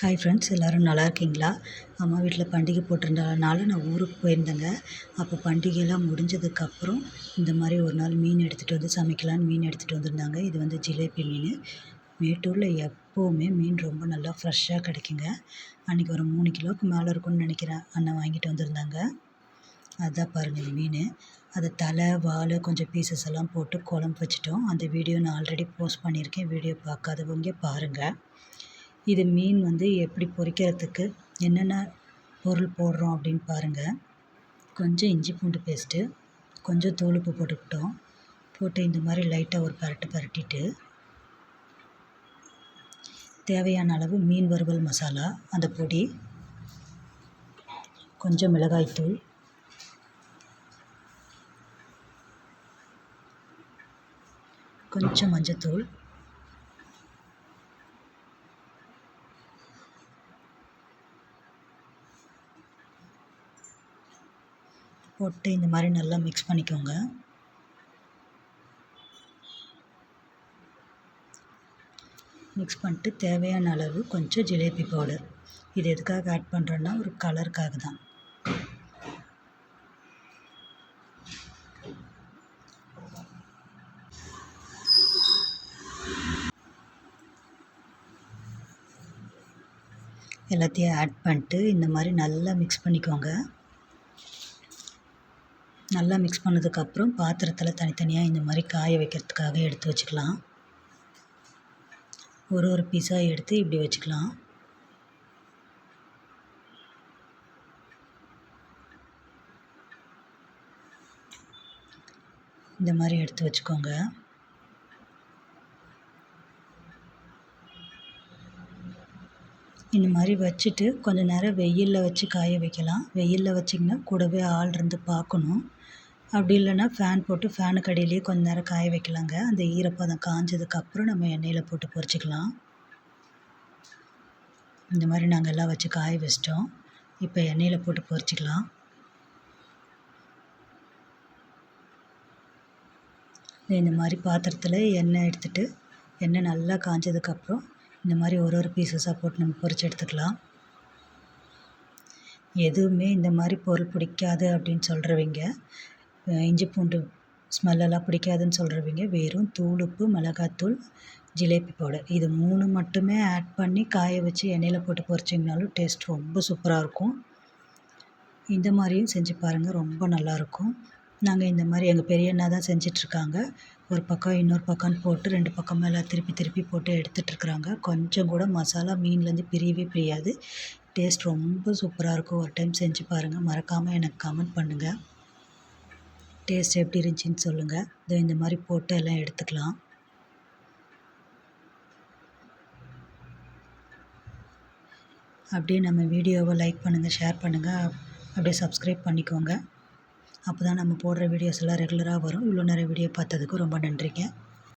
Hi friends, எல்லோரும் நல்லா இருக்கீங்களா? அம்மா வீட்டில் பண்டிகை போட்டிருந்தனால நான் ஊருக்கு போயிருந்தேங்க. அப்போ பண்டிகைலாம் முடிஞ்சதுக்கப்புறம் இந்த மாதிரி ஒரு நாள் மீன் எடுத்துகிட்டு வந்து சமைக்கலான்னு மீன் எடுத்துகிட்டு வந்திருந்தாங்க. இது வந்து ஜிலேபி மீன். மேட்டூரில் எப்போவுமே மீன் ரொம்ப நல்லா ஃப்ரெஷ்ஷாக கிடைக்குங்க. அன்றைக்கி ஒரு 3 கிலோவுக்கு மேலே இருக்கும்னு நினைக்கிறேன். அண்ணன் வாங்கிட்டு வந்திருந்தாங்க. அதான் பாருங்கள் இந்த மீன். அதை தலை வால் கொஞ்சம் பீசஸ் எல்லாம் போட்டு குழம்பு வச்சுட்டோம். அந்த வீடியோ நான் ஆல்ரெடி போஸ்ட் பண்ணியிருக்கேன். வீடியோ பார்க்காதவங்க பாருங்கள். இது மீன் வந்து எப்படி பொரிக்கிறதுக்கு என்னென்ன பொருள் போடுறோம் அப்படின்னு பாருங்கள். கொஞ்சம் இஞ்சி பூண்டு பேஸ்ட்டு, கொஞ்சம் தூள் உப்பு போட்டுக்கிட்டோம். போட்டு இந்த மாதிரி லைட்டாக ஒரு பரட்டிட்டு தேவையான அளவு மீன் வறுவல் மசாலா, அந்த பொடி, கொஞ்சம் மிளகாய்த்தூள், கொஞ்சம் மஞ்சத்தூள், போட்டு இந்த மாதிரி நல்லா மிக்ஸ் பண்ணிக்கோங்க. மிக்ஸ் பண்ணிட்டு தேவையான அளவு கொஞ்சம் ஜிலேபி பவுடர். இது எதுக்காக ஆட் பண்ணுறோன்னா ஒரு கலருக்காக தான். எல்லாத்தையும் ஆட் பண்ணிட்டு இந்த மாதிரி நல்லா மிக்ஸ் பண்ணிக்கோங்க. நல்லா மிக்ஸ் பண்ணதுக்கப்புறம் பாத்திரத்தில் தனித்தனியாக இந்த மாதிரி காய வைக்கிறதுக்காக எடுத்து வச்சுக்கலாம். ஒரு பீஸாக எடுத்து இப்படி வச்சுக்கலாம். இந்த மாதிரி எடுத்து வச்சுக்கோங்க. இந்த மாதிரி வச்சுட்டு கொஞ்சம் நேரம் வெயிலில் வச்சு காய வைக்கலாம். வெயிலில் வச்சிங்கன்னா கூடவே ஆள் இருந்து பார்க்கணும். அப்படி இல்லைன்னா ஃபேன் போட்டு ஃபேனுக்கு அடியிலேயே கொஞ்சம் நேரம் காய வைக்கலாங்க. அந்த ஈரப்பதம் காஞ்சதுக்கப்புறம் நம்ம எண்ணெயில் போட்டு பொரிச்சிக்கலாம். இந்த மாதிரி நாங்கள் எல்லாம் வச்சு காய வச்சிட்டோம். இப்போ எண்ணெயில் போட்டு பொரிச்சிக்கலாம். இந்த மாதிரி பாத்திரத்தில் எண்ணெய் எடுத்துகிட்டு எண்ணெய் நல்லா காஞ்சதுக்கப்புறம் இந்த மாதிரி ஒரு பீசஸாக போட்டு நம்ம பொரிச்சு எடுத்துக்கலாம். எதுவுமே இந்த மாதிரி பொருள் பிடிக்காது அப்படின்னு சொல்கிறவங்க, இஞ்சி பூண்டு ஸ்மெல்லெல்லாம் பிடிக்காதுன்னு சொல்கிறவங்க வெறும் தூள் உப்பு, மிளகாத்தூள், ஜிலேபி பவுடர் இது 3 மட்டுமே ஆட் பண்ணி காய வச்சு எண்ணெயில் போட்டு பொரிச்சிங்கனாலும் டேஸ்ட் ரொம்ப சூப்பராக இருக்கும். இந்த மாதிரியும் செஞ்சு பாருங்கள், ரொம்ப நல்லாயிருக்கும். நாங்கள் இந்த மாதிரி எங்கள் பெரிய அண்ணா தான் செஞ்சிட்ருக்காங்க. ஒரு பக்கம் இன்னொரு பக்கம்னு போட்டு 2 பக்கம் மேலே திருப்பி போட்டு எடுத்துகிட்ருக்குறாங்க. கொஞ்சம் கூட மசாலா மீன்லேருந்து பிரியவே பிரியாது. டேஸ்ட் ரொம்ப சூப்பராக இருக்கும். ஒரு டைம் செஞ்சு பாருங்கள். மறக்காமல் எனக்கு கமெண்ட் பண்ணுங்கள். டேஸ்ட் எப்படி இருந்துச்சின்னு சொல்லுங்கள். இந்த மாதிரி போட்டு எல்லாம் எடுத்துக்கலாம். அப்படியே நம்ம வீடியோவை லைக் பண்ணுங்கள், ஷேர் பண்ணுங்கள், அப்படியே சப்ஸ்கிரைப் பண்ணிக்கோங்க. அப்போ தான் நம்ம போடுற வீடியோஸ் எல்லாம் ரெகுலராக வரும். இவ்வளோ நேரம் வீடியோ பார்த்ததுக்கு ரொம்ப நன்றிங்க.